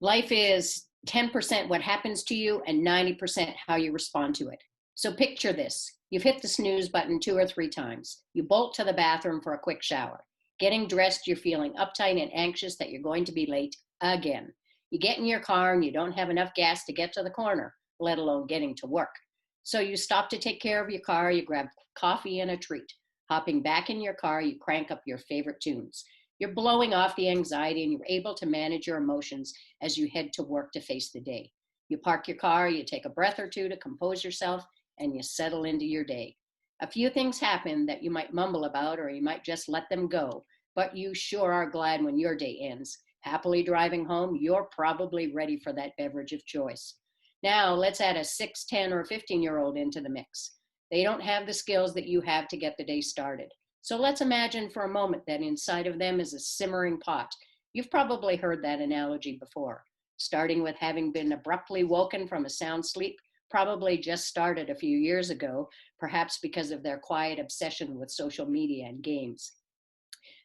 Life is 10% what happens to you and 90% how you respond to it. So picture this. You've hit the snooze button 2 or 3 times. You bolt to the bathroom for a quick shower. Getting dressed, you're feeling uptight and anxious that you're going to be late again. You get in your car and you don't have enough gas to get to the corner, let alone getting to work. So you stop to take care of your car, you grab coffee and a treat. Hopping back in your car, you crank up your favorite tunes. You're blowing off the anxiety and you're able to manage your emotions as you head to work to face the day. You park your car, you take a breath or two to compose yourself, and you settle into your day. A few things happen that you might mumble about or you might just let them go, but you sure are glad when your day ends. Happily driving home, you're probably ready for that beverage of choice. Now, let's add a 6, 10, or 15-year-old into the mix. They don't have the skills that you have to get the day started. So let's imagine for a moment that inside of them is a simmering pot. You've probably heard that analogy before, starting with having been abruptly woken from a sound sleep, probably just started a few years ago, perhaps because of their quiet obsession with social media and games.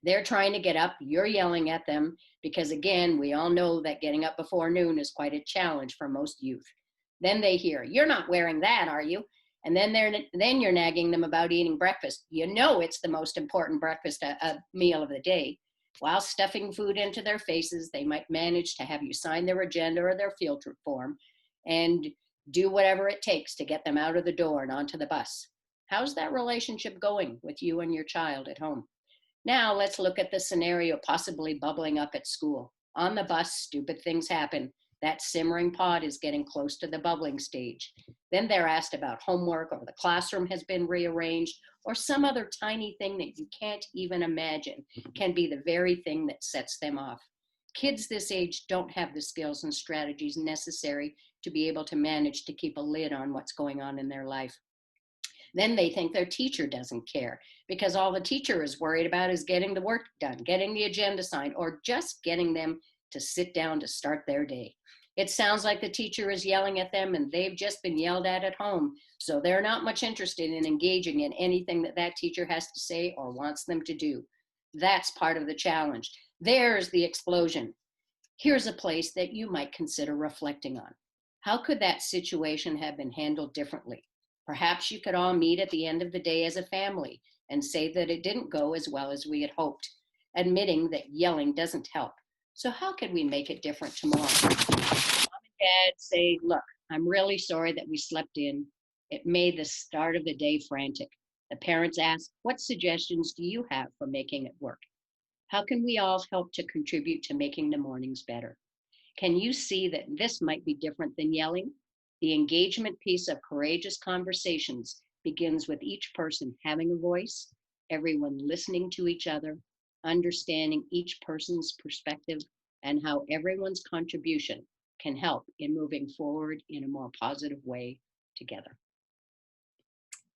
They're trying to get up, you're yelling at them, because again, we all know that getting up before noon is quite a challenge for most youth. Then they hear, "You're not wearing that, are you?" And then you're nagging them about eating breakfast. You know it's the most important breakfast meal of the day. While stuffing food into their faces, they might manage to have you sign their agenda or their field trip form and do whatever it takes to get them out of the door and onto the bus. How's that relationship going with you and your child at home? Now let's look at the scenario possibly bubbling up at school. On the bus, stupid things happen. That simmering pot is getting close to the bubbling stage. Then they're asked about homework, or the classroom has been rearranged, or some other tiny thing that you can't even imagine can be the very thing that sets them off. Kids this age don't have the skills and strategies necessary to be able to manage to keep a lid on what's going on in their life. Then they think their teacher doesn't care because all the teacher is worried about is getting the work done, getting the agenda signed, or just getting them to sit down to start their day. It sounds like the teacher is yelling at them and they've just been yelled at home. So they're not much interested in engaging in anything that that teacher has to say or wants them to do. That's part of the challenge. There's the explosion. Here's a place that you might consider reflecting on. How could that situation have been handled differently? Perhaps you could all meet at the end of the day as a family and say that it didn't go as well as we had hoped, admitting that yelling doesn't help. So, how could we make it different tomorrow? Mom and dad say, "Look, I'm really sorry that we slept in. It made the start of the day frantic." The parents ask, "What suggestions do you have for making it work? How can we all help to contribute to making the mornings better?" Can you see that this might be different than yelling? The engagement piece of courageous conversations begins with each person having a voice, everyone listening to each other, understanding each person's perspective, and how everyone's contribution can help in moving forward in a more positive way together.